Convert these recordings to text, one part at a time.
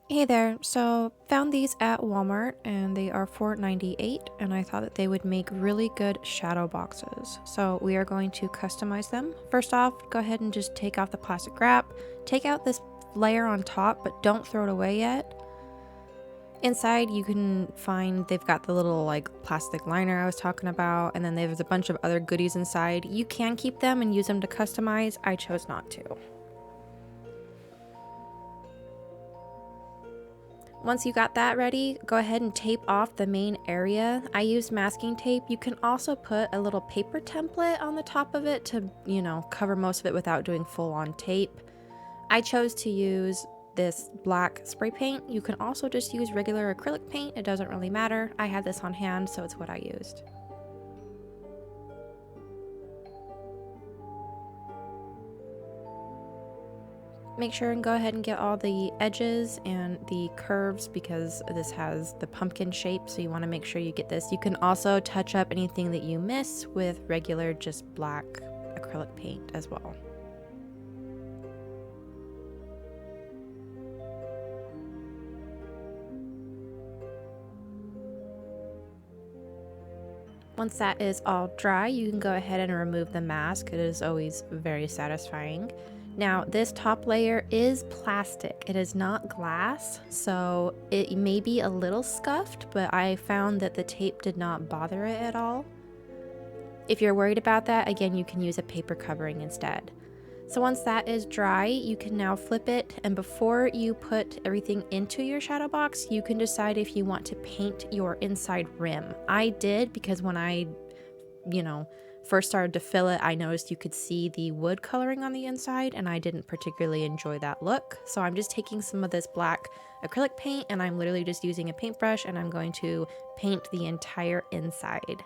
Hey there, so found these at Walmart and they are $4.98 and I thought that they would make really good shadow boxes. So we are going to customize them. First off, go ahead and just take off the plastic wrap, take out this layer on top, but don't throw it away yet. Inside you can find they've got the little like plastic liner I was talking about, and then there's a bunch of other goodies inside. You can keep them and use them to customize. I chose not to. Once you got that ready, go ahead and tape off the main area. I used masking tape. You can also put a little paper template on the top of it to, cover most of it without doing full on tape. I chose to use this black spray paint. You can also just use regular acrylic paint. It doesn't really matter. I had this on hand, so it's what I used. Make sure and go ahead and get all the edges and the curves because this has the pumpkin shape, so you want to make sure you get this. You can also touch up anything that you miss with regular just black acrylic paint as well. Once that is all dry, you can go ahead and remove the mask. It is always very satisfying. Now, this top layer is plastic. It is not glass, so it may be a little scuffed, but I found that the tape did not bother it at all. If you're worried about that, again, you can use a paper covering instead. So once that is dry, you can now flip it, and before you put everything into your shadow box, you can decide if you want to paint your inside rim. I did because when I, first started to fill it, I noticed you could see the wood coloring on the inside, and I didn't particularly enjoy that look. So I'm just taking some of this black acrylic paint, and I'm literally just using a paintbrush, and I'm going to paint the entire inside.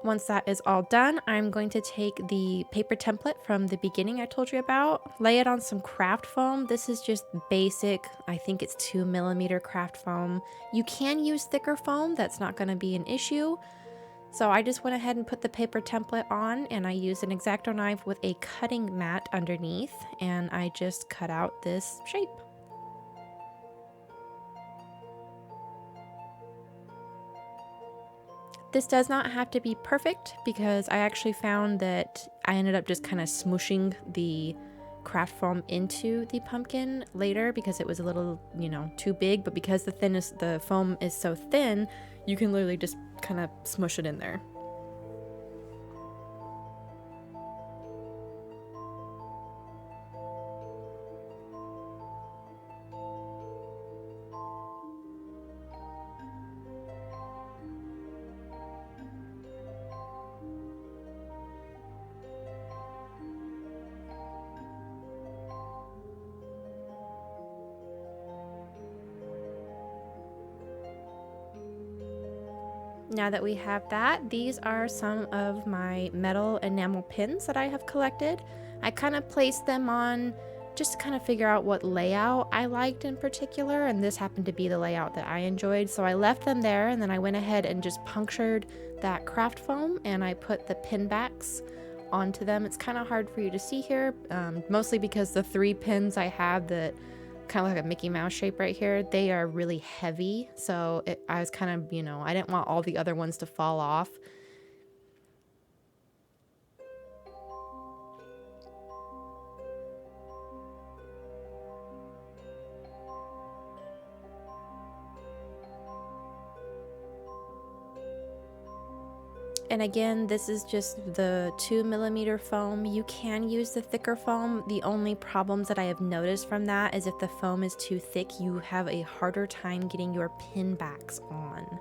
Once that is all done, I'm going to take the paper template from the beginning I told you about, lay it on some craft foam. This is just basic, I think it's 2mm craft foam. You can use thicker foam, that's not going to be an issue. So I just went ahead and put the paper template on, and I used an X-Acto knife with a cutting mat underneath, and I just cut out this shape. This does not have to be perfect because I actually found that I ended up just kind of smooshing the craft foam into the pumpkin later because it was a little, too big, but because the foam is so thin, you can literally just kind of smush it in there. Now that we have that, these are some of my metal enamel pins that I have collected. I kind of placed them on just to kind of figure out what layout I liked in particular, and this happened to be the layout that I enjoyed. So I left them there, and then I went ahead and just punctured that craft foam, and I put the pin backs onto them. It's kind of hard for you to see here, mostly because the 3 pins I have that kind of like a Mickey Mouse shape right here, they are really heavy, so I was kind of, I didn't want all the other ones to fall off. And again, this is just the 2mm foam. You can use the thicker foam. The only problems that I have noticed from that is if the foam is too thick, you have a harder time getting your pin backs on.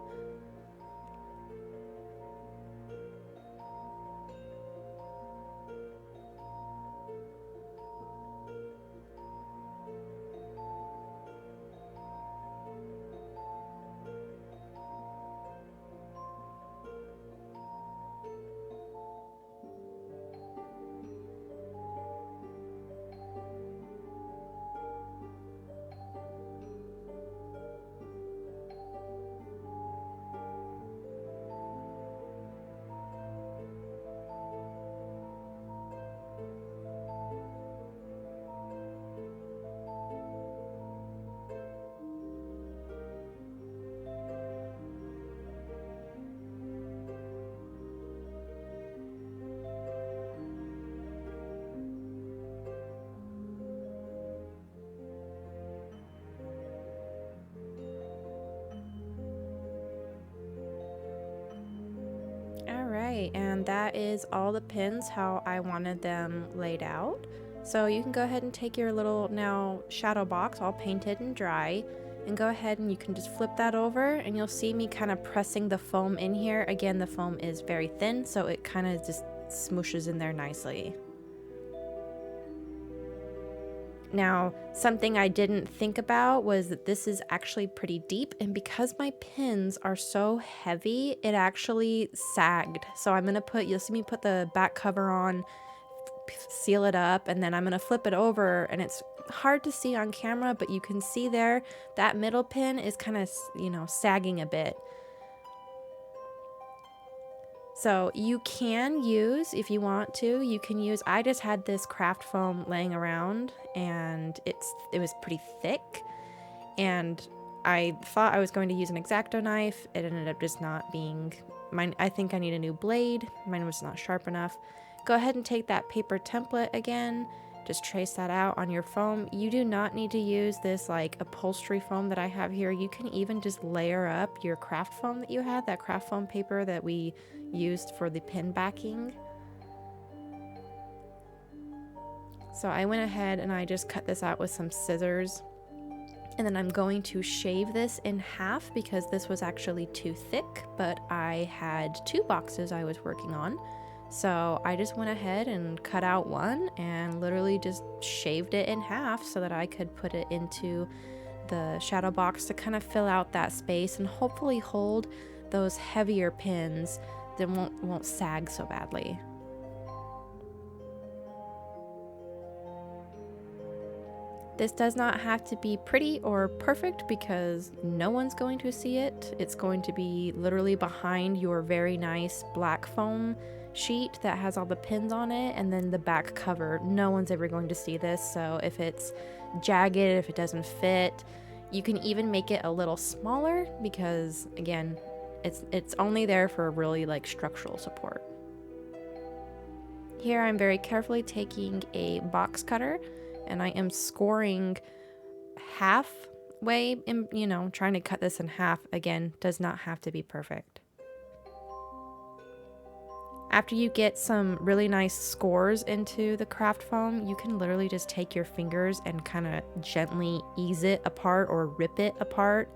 right, and that is all the pins how I wanted them laid out. So you can go ahead and take your little now shadow box all painted and dry, and go ahead and you can just flip that over, and you'll see me kind of pressing the foam in here. Again, the foam is very thin, so it kind of just smooshes in there nicely. Now, something I didn't think about was that this is actually pretty deep, and because my pins are so heavy, it actually sagged. So I'm gonna you'll see me put the back cover on, seal it up, and then I'm gonna flip it over, and it's hard to see on camera, but you can see there, that middle pin is kind of, you know, sagging a bit. So you can use, if you want to, you can use, I just had this craft foam laying around and it was pretty thick, and I thought I was going to use an X-Acto knife. It ended up just not being, mine. I think I need a new blade. Mine was not sharp enough. Go ahead and take that paper template again. Just trace that out on your foam. You do not need to use this like upholstery foam that I have here. You can even just layer up your craft foam that you had, that craft foam paper that we used for the pin backing. So I went ahead and I just cut this out with some scissors. And then I'm going to shave this in half because this was actually too thick, but I had 2 boxes I was working on. So I just went ahead and cut out one and literally just shaved it in half so that I could put it into the shadow box to kind of fill out that space and hopefully hold those heavier pins that won't sag so badly. This does not have to be pretty or perfect because no one's going to see it. It's going to be literally behind your very nice black foam sheet that has all the pins on it, and then the back cover. No one's ever going to see this, so if it's jagged, if it doesn't fit, you can even make it a little smaller because, again, it's only there for really like structural support. Here I'm very carefully taking a box cutter and I am scoring halfway in, you know, trying to cut this in half. Again, does not have to be perfect. After you get some really nice scores into the craft foam, you can literally just take your fingers and kind of gently ease it apart or rip it apart.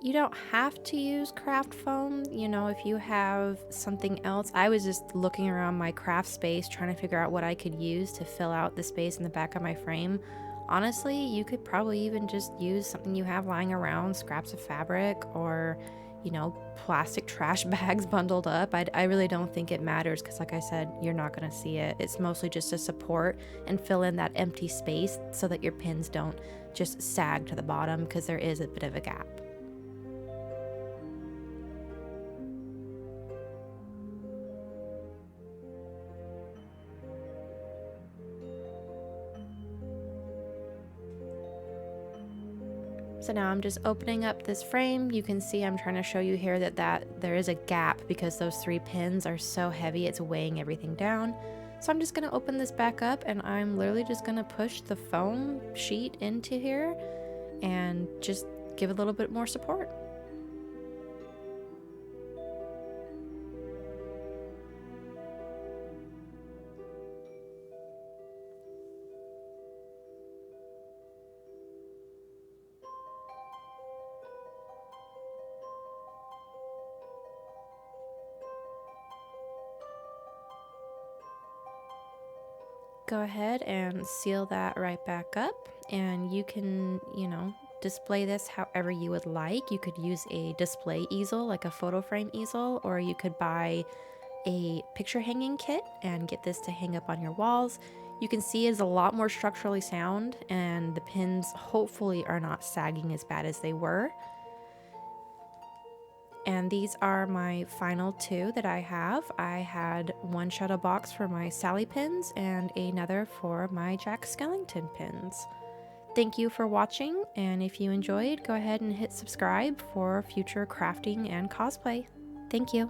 You don't have to use craft foam, you know, if you have something else. I was just looking around my craft space trying to figure out what I could use to fill out the space in the back of my frame. Honestly, you could probably even just use something you have lying around, scraps of fabric, or, you know, plastic trash bags bundled up. I really don't think it matters because, like I said, you're not going to see it. It's mostly just to support and fill in that empty space so that your pins don't just sag to the bottom because there is a bit of a gap. So now I'm just opening up this frame. You can see I'm trying to show you here that there is a gap because those 3 pins are so heavy, it's weighing everything down. So I'm just gonna open this back up and I'm literally just gonna push the foam sheet into here and just give it a little bit more support. Go ahead and seal that right back up, and you can, you know, display this however you would like. You could use a display easel, like a photo frame easel, or you could buy a picture hanging kit and get this to hang up on your walls. You can see it's a lot more structurally sound, and the pins hopefully are not sagging as bad as they were. And these are my final two that I have. I had one shadow box for my Sally pins and another for my Jack Skellington pins. Thank you for watching, and if you enjoyed, go ahead and hit subscribe for future crafting and cosplay. Thank you.